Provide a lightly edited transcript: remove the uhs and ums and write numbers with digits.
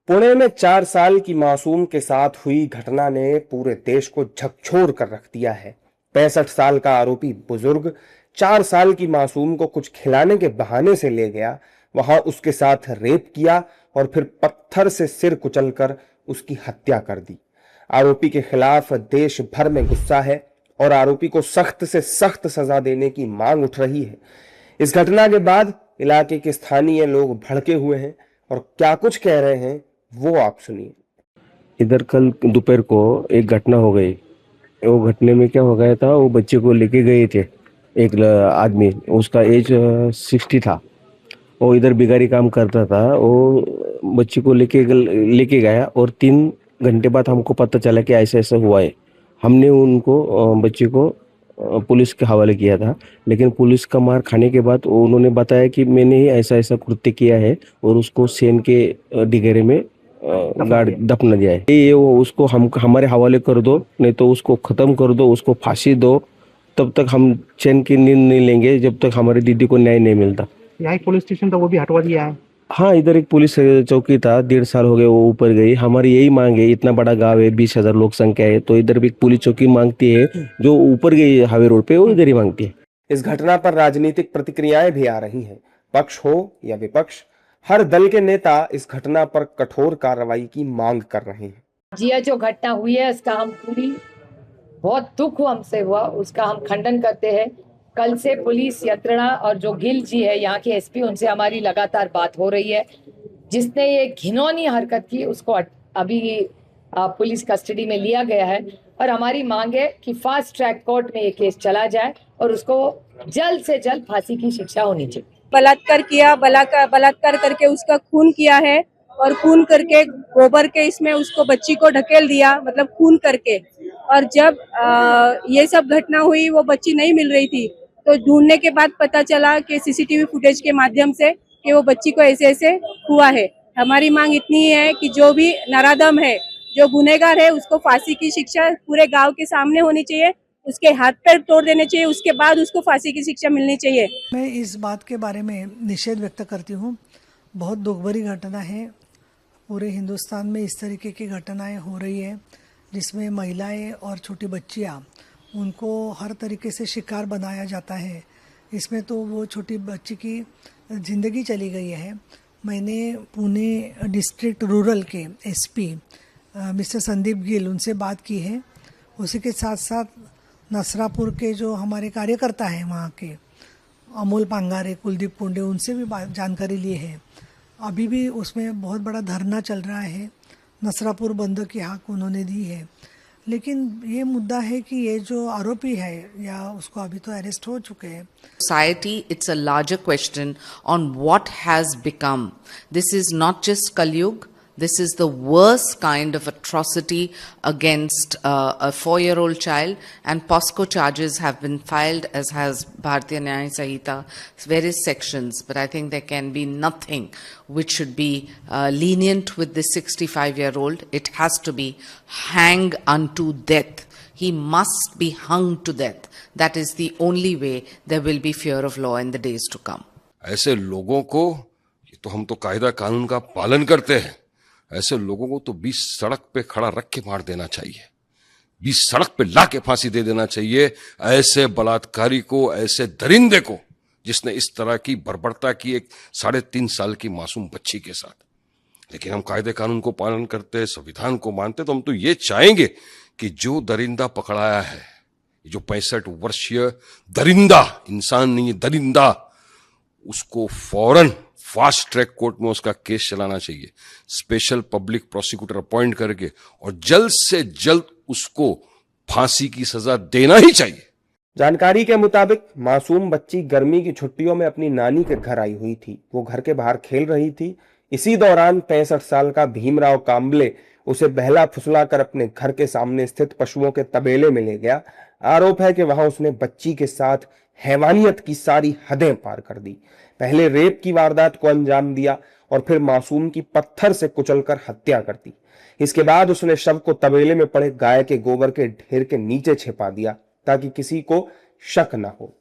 पुणे में 4 साल की मासूम के साथ हुई घटना ने पूरे देश को झकझोर कर रख दिया है। 65 साल का आरोपी बुजुर्ग 4 साल की मासूम को कुछ खिलाने के बहाने से ले गया, वहां उसके साथ रेप किया और फिर पत्थर से सिर कुचलकर उसकी हत्या कर दी। आरोपी के खिलाफ देश भर में गुस्सा है और आरोपी को सख्त से सख्त सजा देने की मांग उठ रही है। इस घटना के बाद इलाके के स्थानीय लोग भड़के हुए हैं और क्या कुछ कह रहे हैं वो आप सुनिए। इधर कल दोपहर को एक घटना हो गई। वो घटने में क्या हो गया था, वो बच्चे को लेके गए थे एक आदमी, उसका एज 60 था। वो इधर बिगारी काम करता था। वो बच्चे को लेके गया और 3 घंटे बाद हमको पता चला कि ऐसा ऐसा हुआ है। हमने उनको बच्चे को पुलिस के हवाले किया था, लेकिन पुलिस का मार खाने के बाद उन्होंने बताया कि मैंने ही ऐसा ऐसा कृत्य किया है और उसको सेन के डिगेरे में गाड़ दफना दिया है। ये वो उसको हम हमारे हवाले कर दो, नहीं तो उसको खत्म कर दो, उसको फांसी दो। तब तक हम चैन की नींद नहीं लेंगे जब तक हमारी दीदी को न्याय नहीं मिलता। यहाँ एक पुलिस स्टेशन था, वो भी हटवा दिया है। हाँ, इधर एक पुलिस चौकी था, 1.5 साल हो गए वो ऊपर गई। हमारी यही मांग है, इतना बड़ा गांव है, 20,000 लोक संख्या है, तो इधर भी पुलिस चौकी मांगती है। जो ऊपर गई हाईवे रोड पे, वो इधर ही मांगती है। इस घटना पर राजनीतिक प्रतिक्रियाएं भी आ रही हैं। पक्ष हो या विपक्ष, हर दल के नेता इस घटना पर कठोर कार्रवाई की मांग कर रहे हैं। यह जो घटना हुई है उसका हम बहुत दुख हमसे हुआ, उसका हम खंडन करते हैं। कल से पुलिस यंत्रणा और जो गिल जी है यहाँ के एसपी, उनसे हमारी लगातार बात हो रही है। जिसने ये घिनौनी हरकत की उसको अभी पुलिस कस्टडी में लिया गया है और हमारी मांग है कि फास्ट ट्रैक कोर्ट में ये केस चला जाए और उसको जल्द से जल्द फांसी की शिक्षा होनी चाहिए। बलात्कार किया, बलात्कार करके उसका खून किया है और खून करके गोबर के इसमें उसको बच्ची को ढकेल दिया, मतलब खून करके। और जब ये सब घटना हुई, वो बच्ची नहीं मिल रही थी, तो ढूंढने के बाद पता चला कि सीसीटीवी फुटेज के माध्यम से कि वो बच्ची को ऐसे ऐसे हुआ है। हमारी मांग इतनी है कि जो भी नराधम है, जो गुनहगार है, उसको फांसी की शिक्षा पूरे गांव के सामने होनी चाहिए, उसके हाथ पैर तोड़ देने चाहिए, उसके बाद उसको फांसी की शिक्षा मिलनी चाहिए। मैं इस बात के बारे में निषेध व्यक्त करती हूँ। बहुत दुख भरी घटना है। पूरे हिंदुस्तान में इस तरीके की घटनाएं हो रही है जिसमें महिलाएं और छोटी बच्चियाँ, उनको हर तरीके से शिकार बनाया जाता है। इसमें तो वो छोटी बच्ची की ज़िंदगी चली गई है। मैंने पुणे डिस्ट्रिक्ट रूरल के एसपी मिस्टर संदीप गिल, उनसे बात की है। उसी के साथ साथ नसरापुर के जो हमारे कार्यकर्ता हैं वहाँ के, अमोल पांगारे, कुलदीप पुंडे, उनसे भी जानकारी ली है। अभी भी उसमें बहुत बड़ा धरना चल रहा है। नसरापुर बंद की हाक उन्होंने दी है। लेकिन ये मुद्दा है कि ये जो आरोपी है, या उसको अभी तो अरेस्ट हो चुके हैं। Society, it's a larger question on what has become. This is not just Kalyug. This is the worst kind of atrocity against a 4-year-old child, and POSCO charges have been filed, as has Bharatiya Nyaya Sanhita, various sections. But I think there can be nothing which should be lenient with this 65-year-old. It has to be hang unto death. He must be hung to death. That is the only way there will be fear of law in the days to come. ऐसे लोगों को, तो हम तो कायदा कानून का पालन करते हैं, ऐसे लोगों को तो 20 सड़क पे खड़ा रख के मार देना चाहिए, 20 सड़क पे ला के फांसी दे देना चाहिए ऐसे बलात्कारी को, ऐसे दरिंदे को, जिसने इस तरह की बर्बरता की एक 3.5 साल की मासूम बच्ची के साथ। लेकिन हम कायदे कानून को पालन करते, संविधान को मानते, तो हम तो ये चाहेंगे कि जो दरिंदा पकड़ाया है, जो 65 वर्षीय दरिंदा, इंसान नहीं दरिंदा, उसको फौरन फास्ट ट्रैक कोर्ट में उसका केस चलाना चाहिए, स्पेशल पब्लिक प्रोसिक्यूटर अपॉइंट करके, और जल्द से जल्द उसको फांसी की सजा देना ही चाहिए। जानकारी के मुताबिक मासूम बच्ची गर्मी की छुट्टियों में अपनी नानी के घर आई हुई थी। वो घर के बाहर खेल रही थी। इसी दौरान 65 साल का भीमराव कांबले उसे बहला फुसला कर अपने घर के सामने स्थित पशुओं के तबेले में ले गया। आरोप है कि वहां उसने बच्ची के साथ हैवानियत की सारी हदें पार कर दी। पहले रेप की वारदात को अंजाम दिया और फिर मासूम की पत्थर से कुचलकर हत्या कर दी। इसके बाद उसने शव को तबेले में पड़े गाय के गोबर के ढेर के नीचे छिपा दिया ताकि किसी को शक न हो।